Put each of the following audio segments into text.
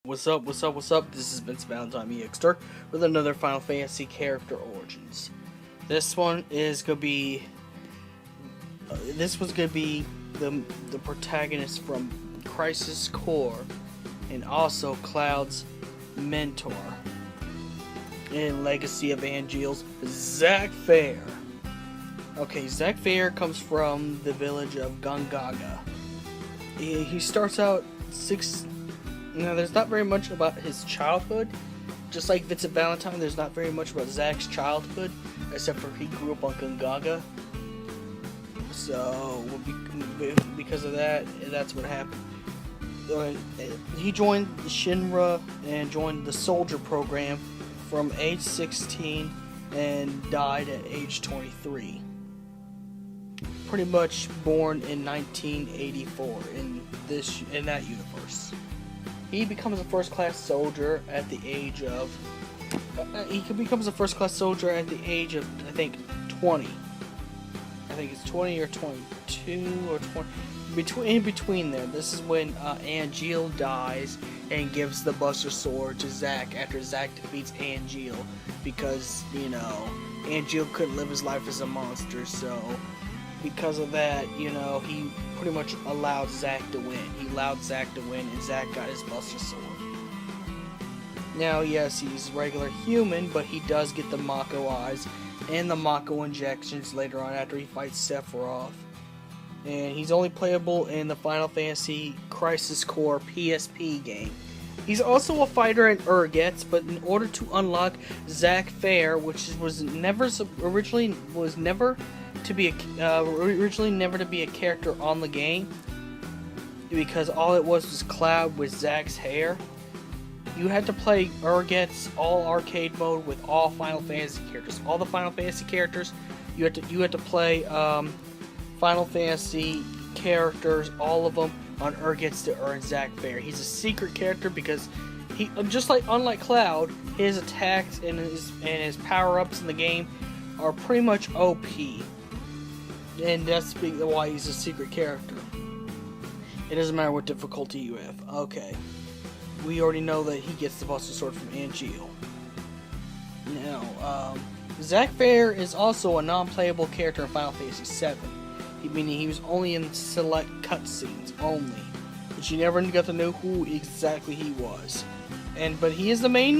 What's up, what's up, what's up? This is Vince Valentine EXter with another Final Fantasy character origins. This one is gonna be the protagonist from Crisis Core and also Cloud's mentor in Legacy of Angeal's Zack Fair. Okay, Zack Fair comes from the village of Gongaga. He starts out there's not very much about his childhood. Just like Vincent Valentine, there's not very much about Zack's childhood, except for he grew up on Gongaga. So, because of that, that's what happened. He joined the Shinra and joined the soldier program from age 16 and died at age 23. Pretty much born in 1984 in that universe. He becomes a first-class soldier at the age of. Becomes a first-class soldier at the age of, I think, 20. I think it's 20 or 22 or 20. In between there, this is when Angeal dies and gives the Buster Sword to Zack after Zack defeats Angeal because Angeal couldn't live his life as a monster. So because of that, he pretty much allowed Zack to win. He allowed Zack to win, and Zack got his Buster Sword. Now, yes, he's regular human, but he does get the Mako eyes and the Mako injections later on after he fights Sephiroth. And he's only playable in the Final Fantasy Crisis Core PSP game. He's also a fighter in Urgets, but in order to unlock Zack Fair, which was never to be a character on the game, because all it was Cloud with Zack's hair. You had to play Urgets all arcade mode with all Final Fantasy characters. All the Final Fantasy characters, you had to play Final Fantasy characters, all of them on Urgets to earn Zack Fair. He's a secret character because he, unlike Cloud, his attacks and his power-ups in the game are pretty much OP. And that's why he's a secret character. It doesn't matter what difficulty you have. Okay. We already know that he gets the Buster Sword from Angeal. Now, Zack Fair is also a non-playable character in Final Fantasy VII. Meaning he was only in select cutscenes only. But you never got to know who exactly he was. But he is the main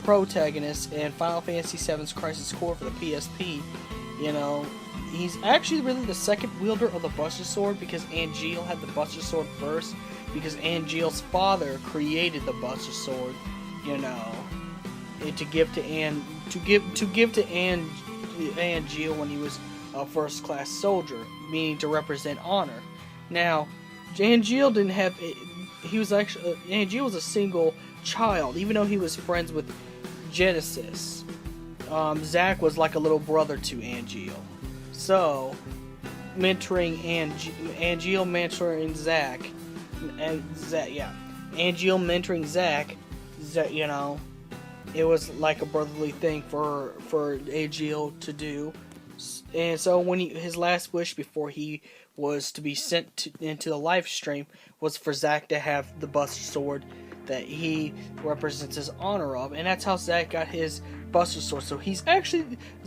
protagonist in Final Fantasy VII's Crisis Core for the PSP. He's actually really the second wielder of the Buster Sword because Angeal had the Buster Sword first. Because Angeal's father created the Buster Sword, to give to Angeal when he was a first-class soldier, meaning to represent honor. Now, Angeal didn't have. Angeal was a single child, even though he was friends with Genesis. Zack was like a little brother to Angeal. So, Angeal mentoring Zack, Angeal mentoring Zack, it was like a brotherly thing for Angeal to do. And so when his last wish before he was to be sent into the live stream was for Zack to have the Buster Sword that he represents his honor of, and that's how Zack got his Buster Sword. So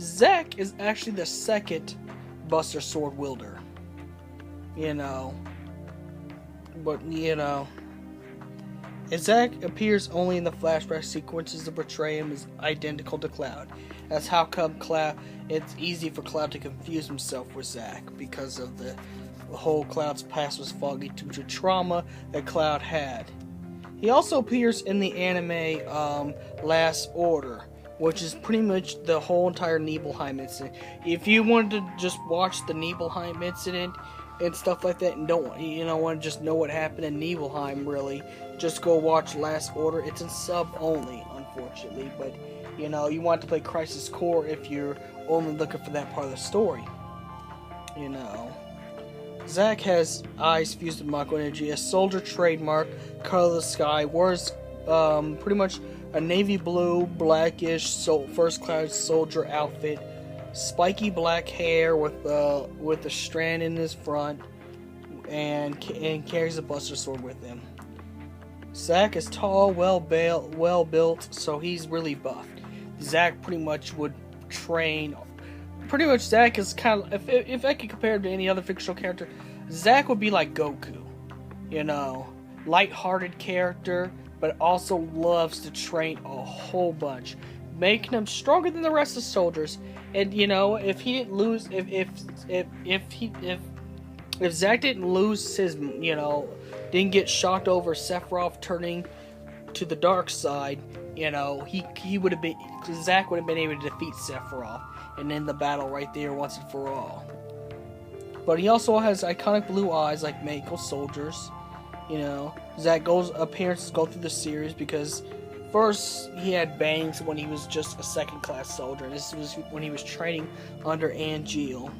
Zack is actually the second Buster Sword wielder. Zack appears only in the flashback sequences to portray him as identical to Cloud. That's how come it's easy for Cloud to confuse himself with Zack, because of the whole Cloud's past was foggy due to trauma that Cloud had. He also appears in the anime Last Order, which is pretty much the whole entire Nibelheim incident. If you wanted to just watch the Nibelheim incident and stuff like that, and don't want to just know what happened in Nibelheim, really, just go watch Last Order. It's in sub only, unfortunately, but you want to play Crisis Core if you're only looking for that part of the story. Zack has eyes fused with Mako energy, a soldier trademark, color of the sky, wears pretty much a navy blue, blackish first-class soldier outfit, spiky black hair with a strand in his front, and carries a Buster Sword with him. Zack is tall, well built, so he's really buffed. Zack pretty much would train. Pretty much, Zack is kind of, if I could compare him to any other fictional character, Zack would be like Goku. You know, light-hearted character, but also loves to train a whole bunch, making him stronger than the rest of the soldiers. And you know, if he didn't lose, if Zack didn't lose his, you know, didn't get shocked over Sephiroth turning to the dark side, you know, he would have been, Zack would have been able to defeat Sephiroth and end the battle right there once and for all. But he also has iconic blue eyes like Mako soldiers. You know, Zack appearances go through the series because first he had bangs when he was just a second-class soldier. This was when he was training under Angeal.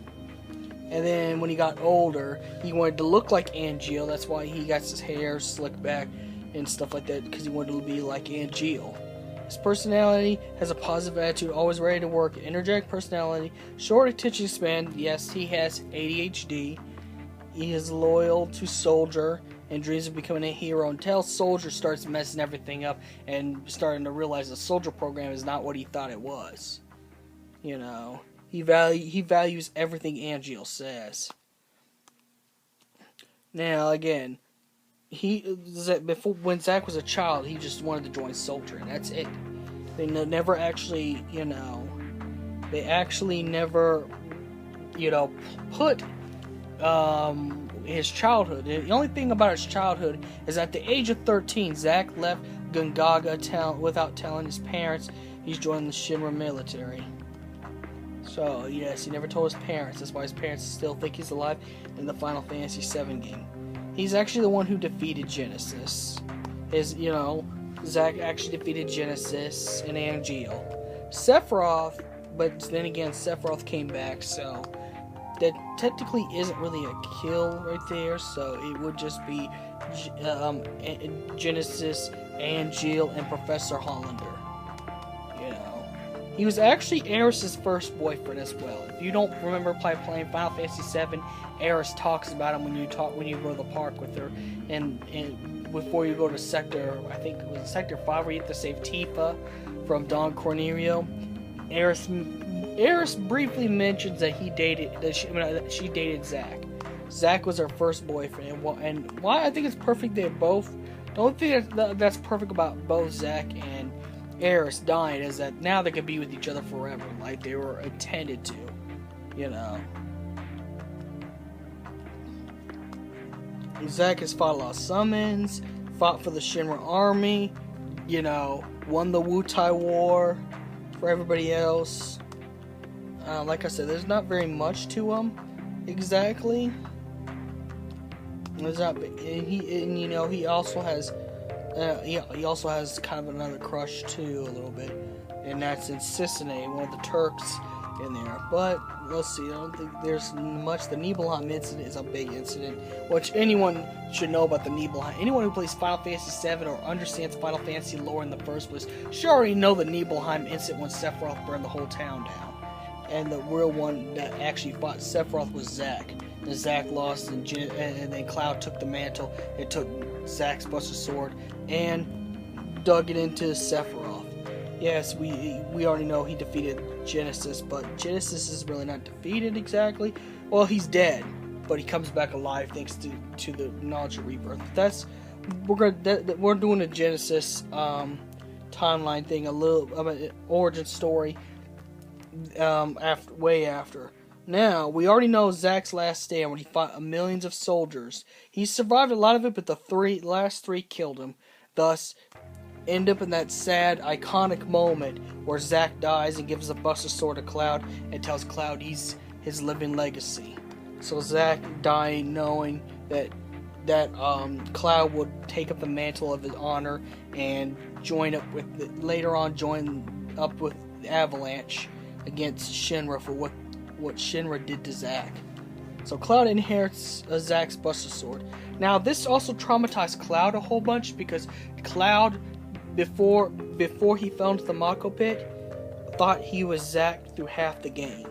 And then when he got older, he wanted to look like Angeal. That's why he got his hair slicked back and stuff like that, because he wanted to be like Angeal. His personality has a positive attitude, always ready to work, energetic personality, short attention span. Yes, he has ADHD. He is loyal to Soldier and dreams of becoming a hero until Soldier starts messing everything up and starting to realize the Soldier program is not what he thought it was. You know, he values everything Angeal says. Now again, when Zack was a child, he just wanted to join Soldier, and that's it. They never actually, you know, put his childhood. The only thing about his childhood is at the age of 13, Zack left Gungaga without telling his parents he's joining the Shinra military. So, yes, he never told his parents. That's why his parents still think he's alive in the Final Fantasy VII game. He's actually the one who defeated Genesis. Zack actually defeated Genesis and Angeal. Sephiroth, but then again, Sephiroth came back, so that technically isn't really a kill right there, so it would just be Genesis, Angeal, and Professor Hollander. You know, he was actually Aeris's first boyfriend as well. If you don't remember playing Final Fantasy VII, Aeris talks about him when you go to the park with her, and before you go to Sector, I think it was Sector 5, where you have to save Tifa from Don Cornelio. Aeris briefly mentions that she dated Zack. Zack was her first boyfriend, and why I think it's perfect they both. The only thing that's perfect about both Zack and Aeris dying is that now they can be with each other forever, like they were intended to. You know, Zack has fought a lot of summons, fought for the Shinra army, you know, won the Wutai War for everybody else. Like I said, there's not very much to him, exactly. There's not, he also has, he also has kind of another crush too, a little bit, and that's in Sisane, one of the Turks in there. But let's see, I don't think there's much. The Nibelheim incident is a big incident, which anyone should know about the Nibelheim. Anyone who plays Final Fantasy VII or understands Final Fantasy lore in the first place should already know the Nibelheim incident when Sephiroth burned the whole town down. And the real one that actually fought Sephiroth was Zack. And Zack lost, and then Cloud took the mantle and took Zack's Buster Sword and dug it into Sephiroth. Yes, we already know he defeated Genesis, but Genesis is really not defeated exactly. Well, he's dead, but he comes back alive thanks to the knowledge of rebirth. We're doing a Genesis timeline thing, a little origin story. Way after. Now, we already know Zack's last stand when he fought millions of soldiers. He survived a lot of it, but the last three killed him. Thus, end up in that sad, iconic moment where Zack dies and gives the Buster Sword to Cloud and tells Cloud he's his living legacy. So Zack dying knowing that Cloud would take up the mantle of his honor and join up with Avalanche against Shinra for what Shinra did to Zack. So Cloud inherits Zack's Buster Sword. Now this also traumatized Cloud a whole bunch, because Cloud, before he fell into the Mako pit, thought he was Zack through half the game.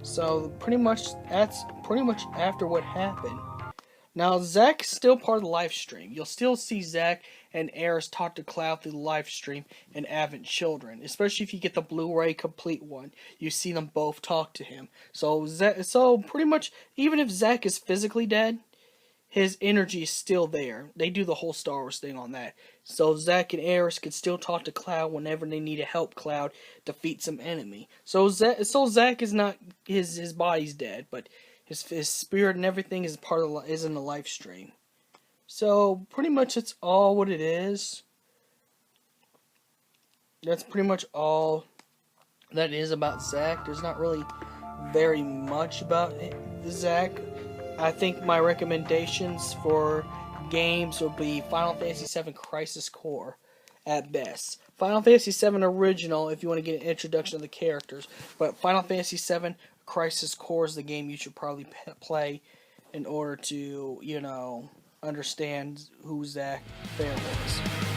So that's pretty much after what happened. Now, Zack is still part of the live stream. You'll still see Zack and Eris talk to Cloud through the live stream and Advent Children, especially if you get the Blu-ray complete one. You see them both talk to him. So pretty much, even if Zack is physically dead, his energy is still there. They do the whole Star Wars thing on that. So Zack and Eris can still talk to Cloud whenever they need to help Cloud defeat some enemy. So Zack is not his body's dead, but his spirit and everything is is in the live stream. So pretty much it's all what it is. That's pretty much all that is about Zack. There's not really very much about Zack. I think my recommendations for games will be Final Fantasy VII Crisis Core at best. Final Fantasy VII Original if you want to get an introduction to the characters, but Final Fantasy VII Crisis Core is the game you should probably play in order to, understand who Zack Fair was.